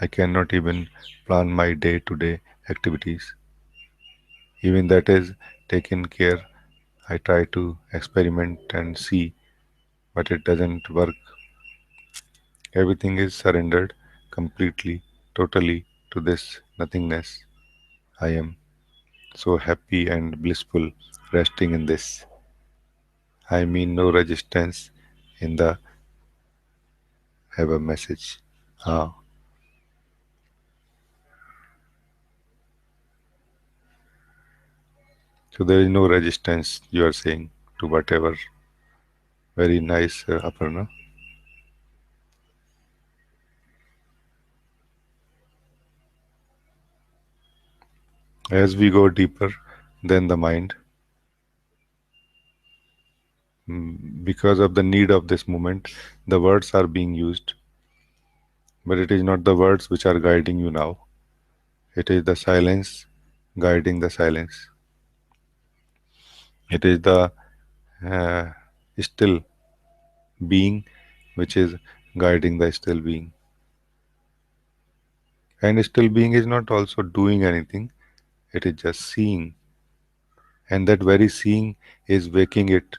I cannot even plan my day to day activities. Even that is taken care. I try to experiment and see, but it doesn't work. Everything is surrendered completely, totally to this nothingness. I am so happy and blissful resting in this. I mean, no resistance in the have a message. Ah, so there is no resistance, you are saying, to whatever. Very nice, Aparna. As we go deeper than the mind, because of the need of this moment, the words are being used, but it is not the words which are guiding you now. It is the silence guiding the silence. It is the uh, still being which is guiding the still being. And still being is not also doing anything, it is just seeing. And that very seeing is waking it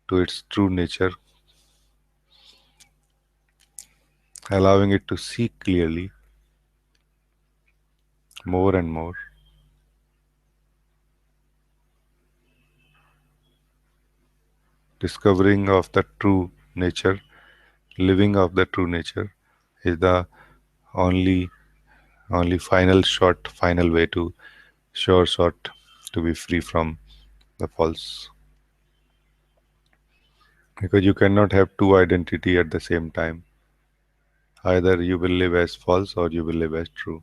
to its true nature, allowing it to see clearly more and more. Discovering of the true nature, living of the true nature is the only only final shot, final way to sure shot to be free from the false. Because you cannot have two identity at the same time. Either you will live as false or you will live as true.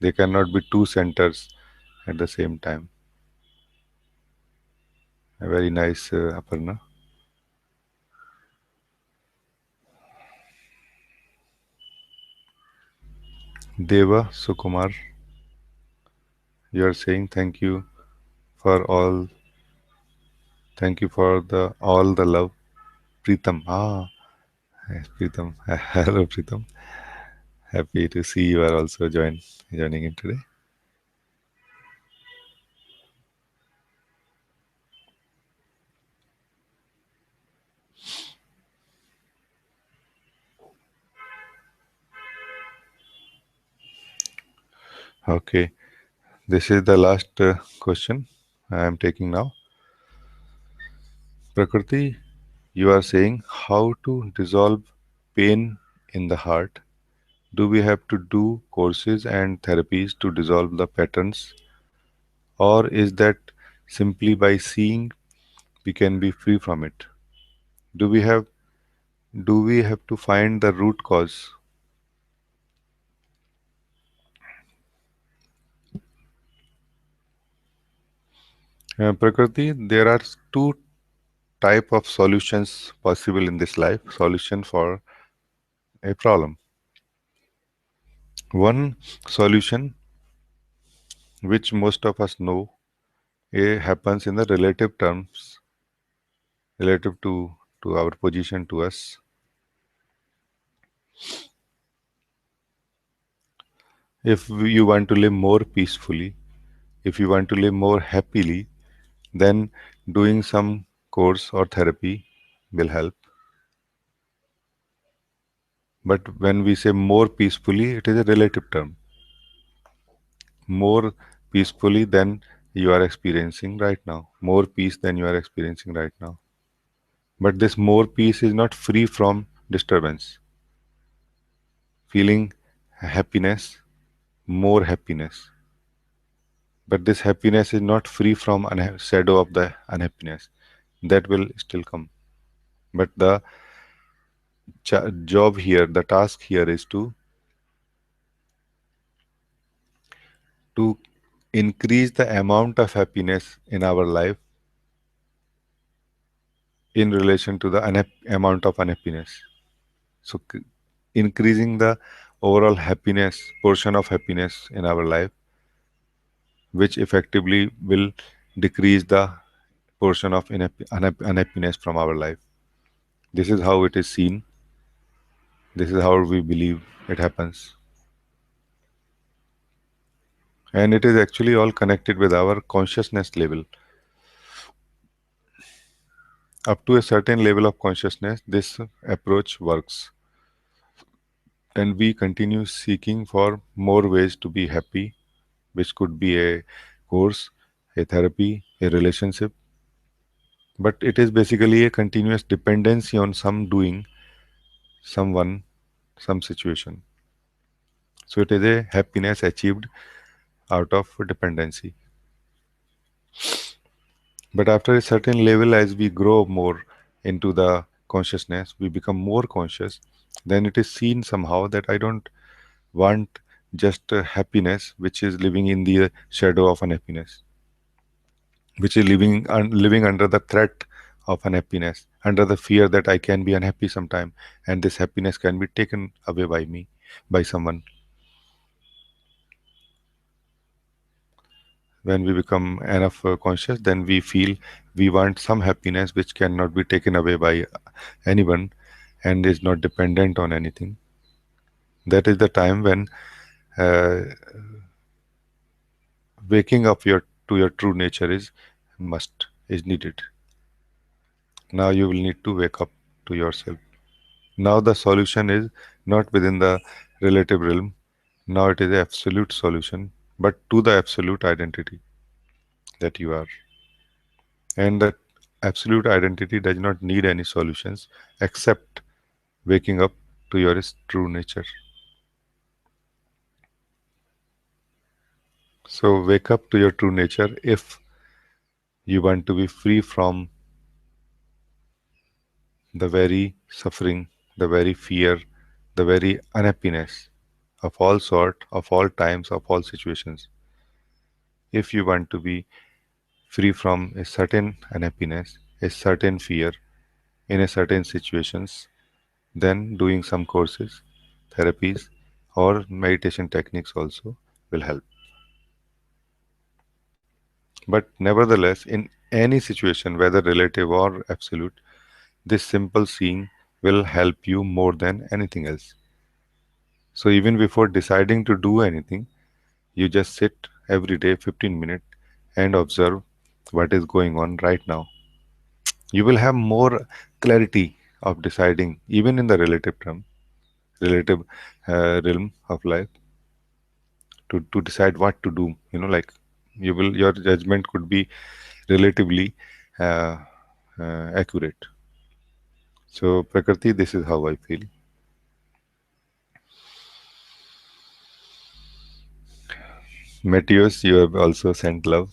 They cannot be two centers at the same time. A very nice, Aparna. Deva Sukumar, you are saying thank you for all, thank you for the all the love. Pritam, yes, Pritam. Hello, Pritam. Happy to see you are also joining in today. Okay, this is the last question I am taking now. Prakriti, you are saying how to dissolve pain in the heart. Do we have to do courses and therapies to dissolve the patterns, or is that simply by seeing we can be free from it? Do we have do we have to find the root cause? Prakriti, there are two type of solutions possible in this life. Solution for a problem. One solution, which most of us know, happens in the relative terms, relative to our position to us. If you want to live more peacefully, if you want to live more happily, then doing some course or therapy will help. But when we say more peacefully, it is a relative term. More peacefully than you are experiencing right now. More peace than you are experiencing right now. But this more peace is not free from disturbance. Feeling happiness, more happiness. But this happiness is not free from shadow of the unhappiness. That will still come. But the job here, the task here is to increase the amount of happiness in our life in relation to the amount of unhappiness. So increasing the overall happiness, portion of happiness in our life, which effectively will decrease the portion of unhappiness from our life. This is how it is seen. This is how we believe it happens. And it is actually all connected with our consciousness level. Up to a certain level of consciousness, this approach works. And we continue seeking for more ways to be happy, which could be a course, a therapy, a relationship. But it is basically a continuous dependency on some doing, someone, some situation. So it is a happiness achieved out of dependency. But after a certain level, as we grow more into the consciousness, we become more conscious, then it is seen somehow that I don't want just happiness, which is living in the shadow of unhappiness, which is living under the threat of unhappiness, under the fear that I can be unhappy sometime, and this happiness can be taken away by me, by someone. When we become enough conscious, then we feel we want some happiness which cannot be taken away by anyone and is not dependent on anything. That is the time when uh, waking up to your true nature is needed. Now you will need to wake up to yourself. Now the solution is not within the relative realm. Now it is the absolute solution, but to the absolute identity that you are. And that absolute identity does not need any solutions except waking up to your true nature. So wake up to your true nature if you want to be free from the very suffering, the very fear, the very unhappiness of all sort, of all times, of all situations. If you want to be free from a certain unhappiness, a certain fear in a certain situations, then doing some courses, therapies, or meditation techniques also will help. But nevertheless, in any situation, whether relative or absolute, this simple seeing will help you more than anything else. So even before deciding to do anything, you just sit every day 15 minutes and observe what is going on right now. You will have more clarity of deciding, even in the relative realm of life, to decide what to do. Like your judgment could be relatively uh, accurate. So Prakriti, this is how I feel. Matthias, you have also sent love.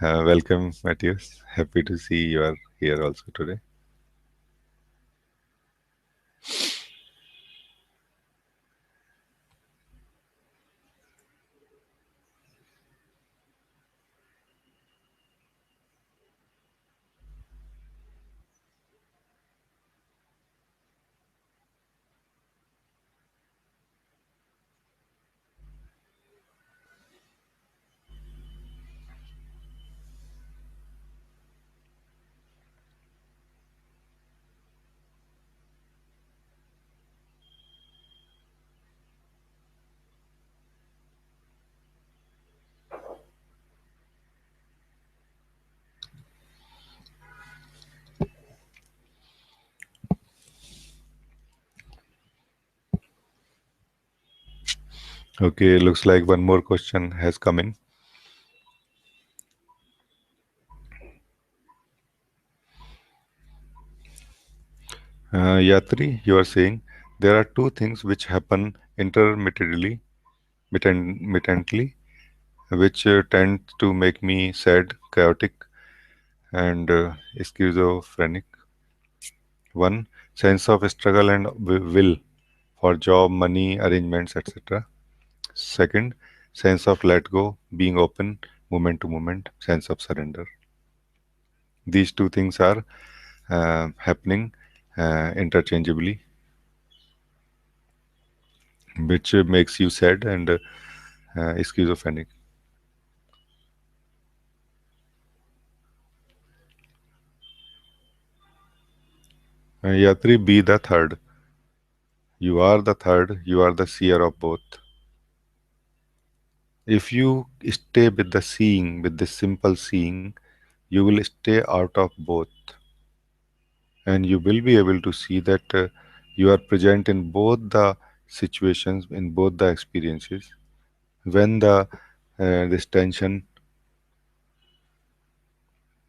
Welcome, Matthias. Happy to see you are here also today. Okay, looks like one more question has come in. Yatri, you are saying there are two things which happen intermittently, which tend to make me sad, chaotic, and schizophrenic. One, sense of struggle and will for job, money, arrangements, etc. Second, sense of let go, being open, moment to moment, sense of surrender. These two things are happening interchangeably. which makes you sad and schizophrenic. Yatri, be the third. You are the third, you are the seer of both. If you stay with the seeing, with the simple seeing, you will stay out of both, and you will be able to see that you are present in both the situations, in both the experiences. When this tension,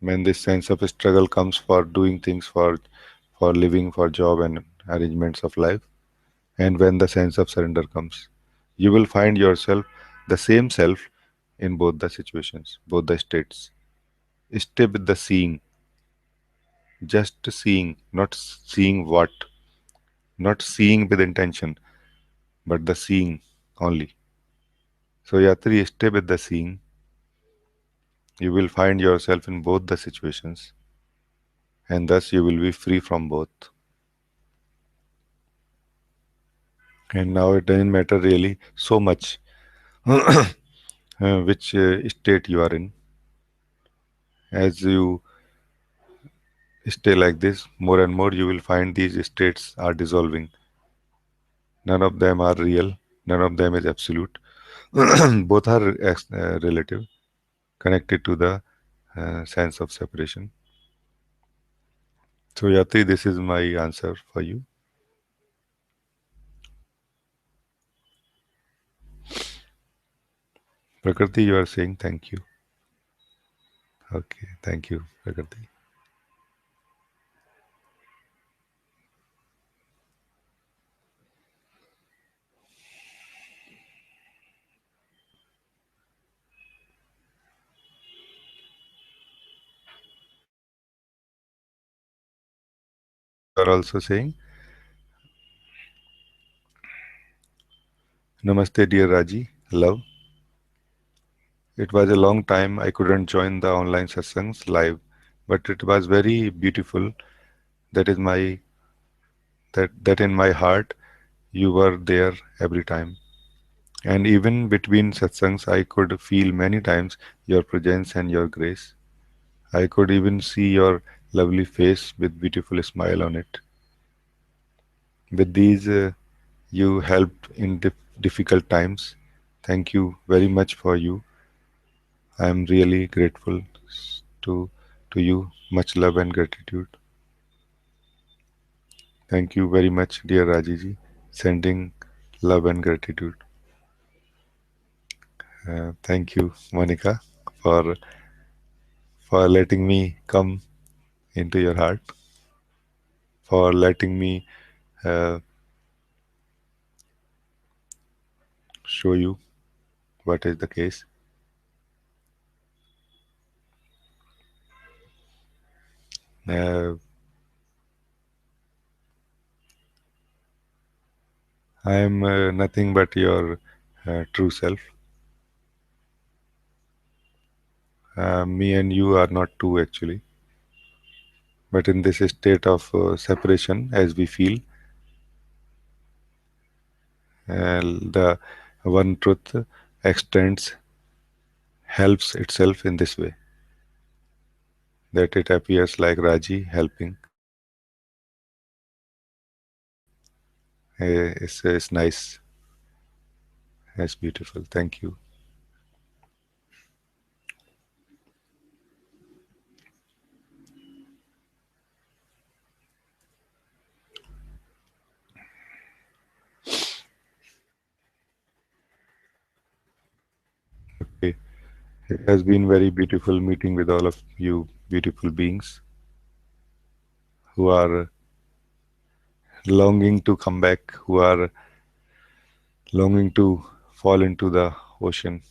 when this sense of struggle comes for doing things, for living, for job and arrangements of life, and when the sense of surrender comes, you will find yourself the same self in both the situations, both the states. Stay with the seeing, just seeing, not seeing what, not seeing with intention, but the seeing only. So, Yatri, stay with the seeing. You will find yourself in both the situations, and thus you will be free from both. And now it doesn't matter really so much which state you are in. As you stay like this, more and more you will find these states are dissolving. None of them are real, none of them is absolute. Both are relative, connected to the sense of separation. So, Yati, this is my answer for you. Prakriti, you are saying thank you. Okay, thank you, Prakriti. You are also saying Namaste, dear Raji. Love. It was a long time I couldn't join the online satsangs live, but it was very beautiful. That is my that in my heart you were there every time. And even between satsangs, I could feel many times your presence and your grace. I could even see your lovely face with beautiful smile on it. With these, you helped in difficult times. Thank you very much for you. I am really grateful to to you. Much love and gratitude. Thank you very much, dear Rajiji. Sending love and gratitude. Thank you, Monica, for letting me come into your heart, for letting me uh, show you what is the case. Uh, I am nothing but your true self. Me and you are not two actually, but in this state of separation, as we feel, the one truth extends, helps itself in this way that it appears like Raji helping. It's nice, it's beautiful. Thank you. Okay. It has been very beautiful meeting with all of you beautiful beings who are longing to come back, who are longing to fall into the ocean.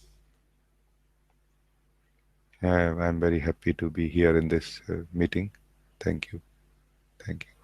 I'm very happy to be here in this meeting. Thank you. Thank you.